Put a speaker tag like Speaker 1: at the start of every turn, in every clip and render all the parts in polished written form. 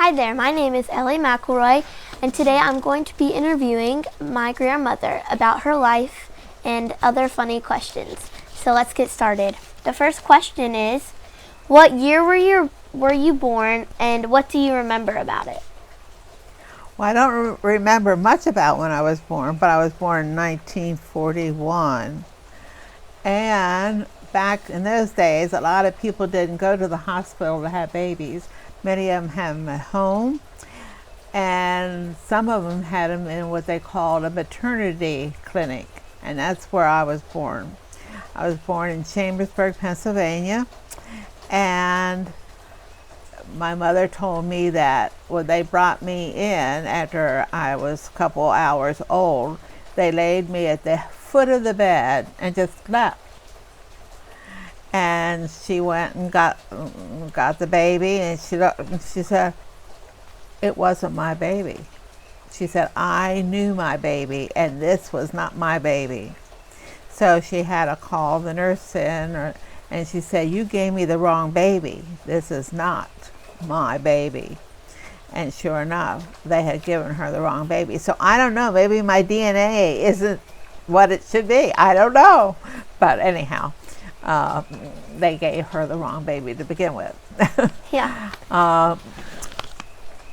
Speaker 1: Hi there, my name is Ellie McElroy, and today I'm going to be interviewing my grandmother about her life and other funny questions. So let's get started. The first question is, what year were you born, and what do you remember about it?
Speaker 2: Well, I don't remember much about when I was born, but I was born in 1941. And back in those days, a lot of people didn't go to the hospital to have babies. Many of them had them at home, and some of them had them in what they called a maternity clinic, and that's where I was born. I was born in Chambersburg, Pennsylvania, and my mother told me that when they brought me in after I was a couple hours old, they laid me at the foot of the bed and just slept. And she went and got the baby, and she said, it wasn't my baby. She said, I knew my baby, and this was not my baby. So she had to call the nurse in, and she said, you gave me the wrong baby. This is not my baby. And sure enough, they had given her the wrong baby. So I don't know, maybe my DNA isn't what it should be. I don't know. But anyhow, they gave her the wrong baby to begin with.
Speaker 1: Yeah.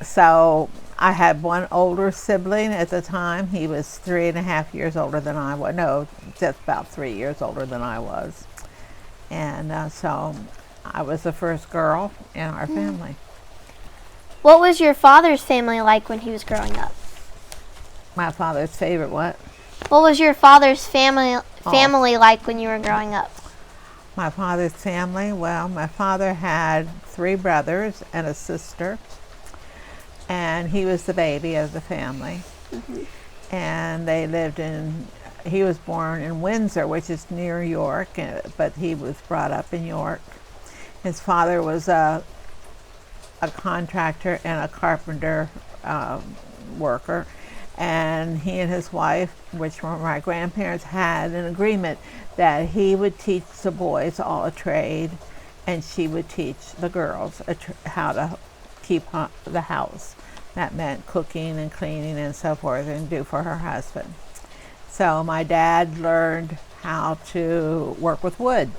Speaker 2: So I had one older sibling at the time. He was 3.5 years older than I was. No, just about 3 years older than I was. And so I was the first girl in our family.
Speaker 1: What was your father's family like when he was growing up?
Speaker 2: My father's favorite what?
Speaker 1: What was your father's family like when you were growing up?
Speaker 2: My father's family, well, my father had 3 brothers and a sister, and he was the baby of the family.
Speaker 1: Mm-hmm.
Speaker 2: And they lived he was born in Windsor, which is near York, but he was brought up in York. His father was a contractor and a carpenter worker, and he and his wife, which were my grandparents, had an agreement that he would teach the boys all a trade, and she would teach the girls how to keep the house. That meant cooking and cleaning and so forth, and do for her husband. So my dad learned how to work with wood,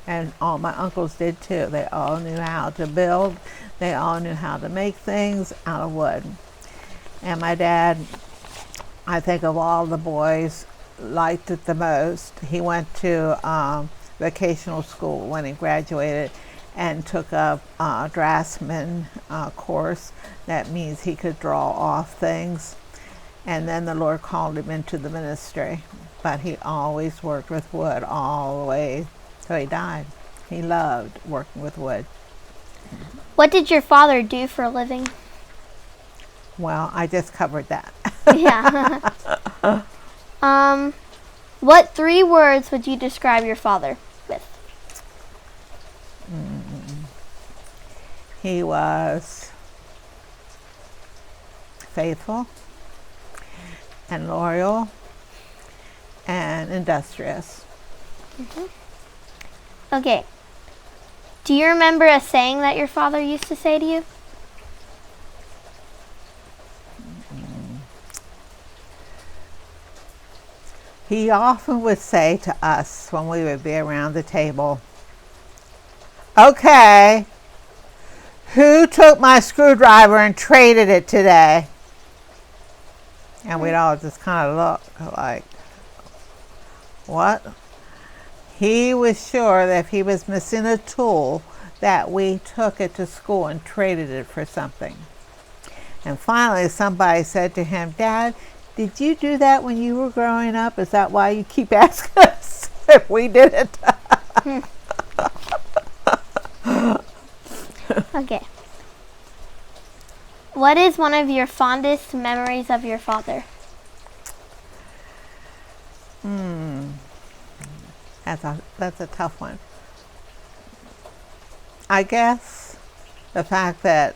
Speaker 2: and all my uncles did too. They all knew how to build. They all knew how to make things out of wood. And my dad, I think of all the boys, liked it the most. He went to vocational school when he graduated and took a draftsman course. That means he could draw off things. And then the Lord called him into the ministry. But he always worked with wood all the way till he died. He loved working with wood.
Speaker 1: What did your father do for a living?
Speaker 2: Well, I just covered that.
Speaker 1: Yeah. What 3 words would you describe your father with?
Speaker 2: He was faithful and loyal and industrious.
Speaker 1: Mm-hmm. Okay. Do you remember a saying that your father used to say to you?
Speaker 2: He often would say to us when we would be around the table, okay, who took my screwdriver and traded it today? And we'd all just kind of look like, what? He was sure that if he was missing a tool, that we took it to school and traded it for something. And finally somebody said to him, Dad, did you do that when you were growing up? Is that why you keep asking us if we did it?
Speaker 1: Okay. What is one of your fondest memories of your father?
Speaker 2: That's a tough one. I guess the fact that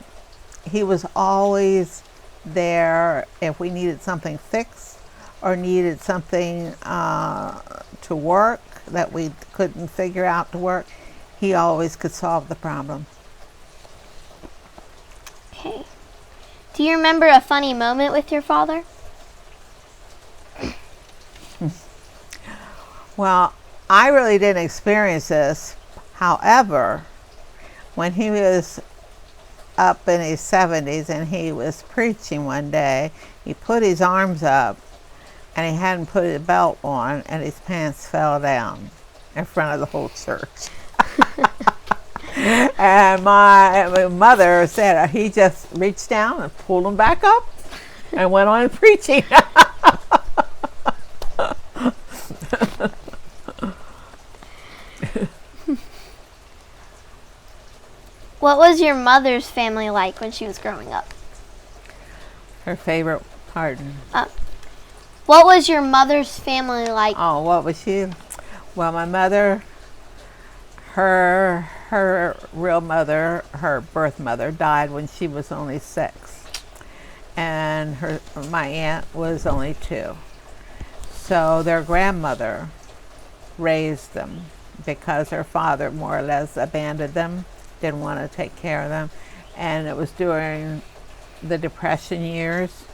Speaker 2: he was always there if we needed something fixed or needed something to work that we couldn't figure out to work. He always could solve the problem.
Speaker 1: Okay. Do you remember a funny moment with your father?
Speaker 2: Well, I really didn't experience this. However, when he was up in his 70s and he was preaching one day, he put his arms up and he hadn't put his belt on and his pants fell down in front of the whole church. And my mother said he just reached down and pulled them back up and went on preaching.
Speaker 1: What was your mother's family like when she was growing up?
Speaker 2: Her favorite, pardon.
Speaker 1: What was your mother's family like?
Speaker 2: Oh, what was she? Well, my mother, her real mother, her birth mother, died when she was only 6. And my aunt was only 2. So their grandmother raised them because her father more or less abandoned them, didn't want to take care of them. And it was during the Depression years.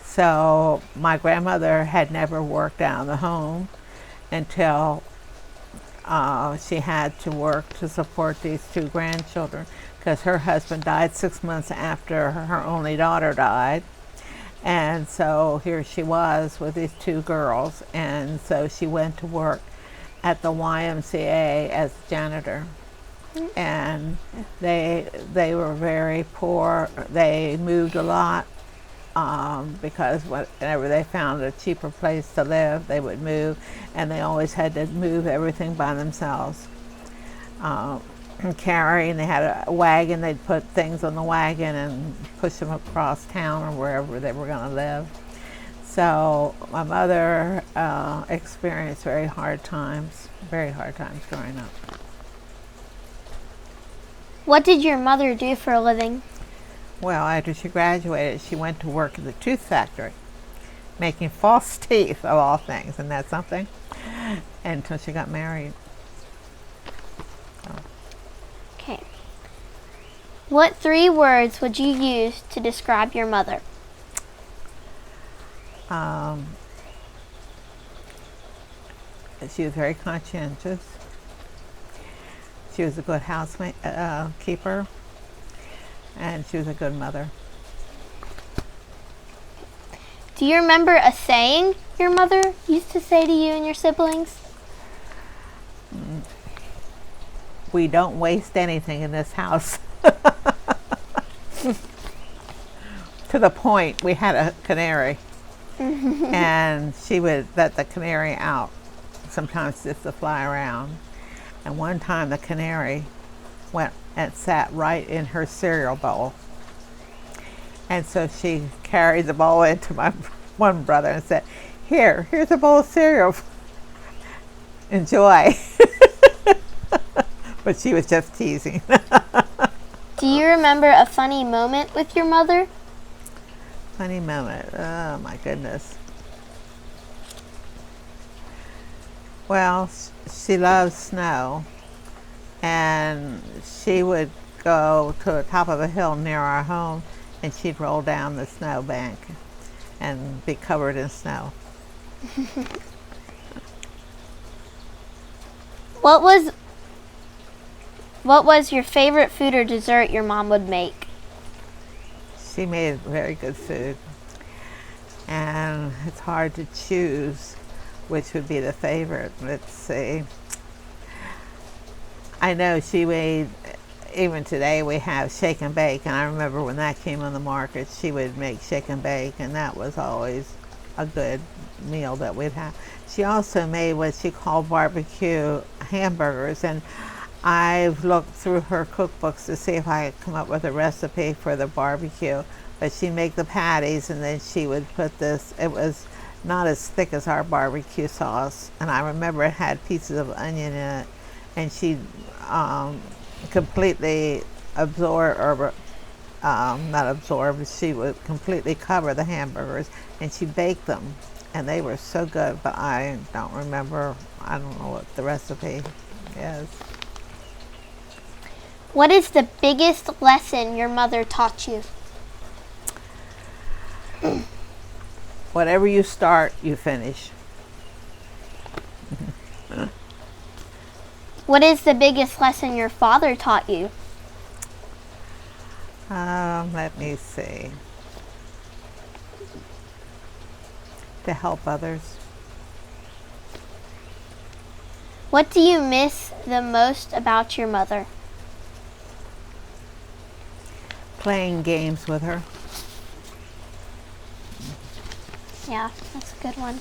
Speaker 2: So my grandmother had never worked out of the home until she had to work to support these 2 grandchildren because her husband died 6 months after her only daughter died. And so here she was with these 2 girls, and so she went to work at the YMCA as janitor. And they were very poor. They moved a lot because whenever they found a cheaper place to live, they would move, and they always had to move everything by themselves. Carrying, they had a wagon, they'd put things on the wagon and push them across town or wherever they were going to live. So my mother experienced very hard times growing up.
Speaker 1: What did your mother do for a living?
Speaker 2: Well, after she graduated, she went to work at the tooth factory, making false teeth of all things, and that's something, until she got married. So.
Speaker 1: Okay. What 3 words would you use to describe your mother?
Speaker 2: She was very conscientious. She was a good housekeeper, and she was a good mother.
Speaker 1: Do you remember a saying your mother used to say to you and your siblings?
Speaker 2: We don't waste anything in this house. To the point we had a canary, and she would let the canary out sometimes just to fly around. And one time the canary went and sat right in her cereal bowl. And so she carried the bowl into my one brother and said, here's a bowl of cereal. Enjoy. But she was just teasing.
Speaker 1: Do you remember a funny moment with your mother?
Speaker 2: Funny moment. Oh, my goodness. Well, she loves snow, and she would go to the top of a hill near our home, and she'd roll down the snow bank and be covered in snow.
Speaker 1: What was your favorite food or dessert your mom would make?
Speaker 2: She made very good food, and it's hard to choose which would be the favorite. Let's see. I know she made, even today we have shake and bake, and I remember when that came on the market, she would make shake and bake, and that was always a good meal that we'd have. She also made what she called barbecue hamburgers, and I've looked through her cookbooks to see if I could come up with a recipe for the barbecue, but she'd make the patties, and then she would put this, it was not as thick as our barbecue sauce, and I remember it had pieces of onion in it, and she completely she would completely cover the hamburgers, and she baked them, and they were so good, but I don't remember, I don't know what the recipe is.
Speaker 1: What is the biggest lesson your mother taught you?
Speaker 2: whatever you start, you finish.
Speaker 1: What is the biggest lesson your father taught you?
Speaker 2: Let me see. To help others.
Speaker 1: What do you miss the most about your mother?
Speaker 2: Playing games with her.
Speaker 1: Yeah, that's a good one.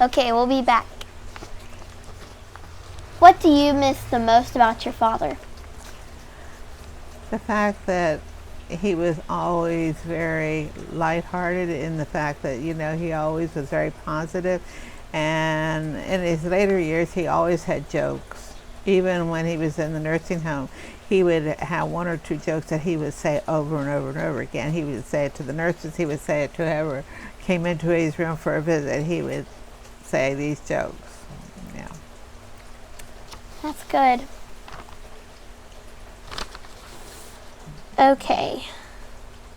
Speaker 1: Okay, we'll be back. What do you miss the most about your father?
Speaker 2: The fact that he was always very lighthearted, in the fact that, you know, he always was very positive, and in his later years he always had jokes. Even when he was in the nursing home, he would have one or two jokes that he would say over and over and over again. He would say it to the nurses, he would say it to whoever came into his room for a visit. He would say these jokes. Yeah.
Speaker 1: That's good. Okay.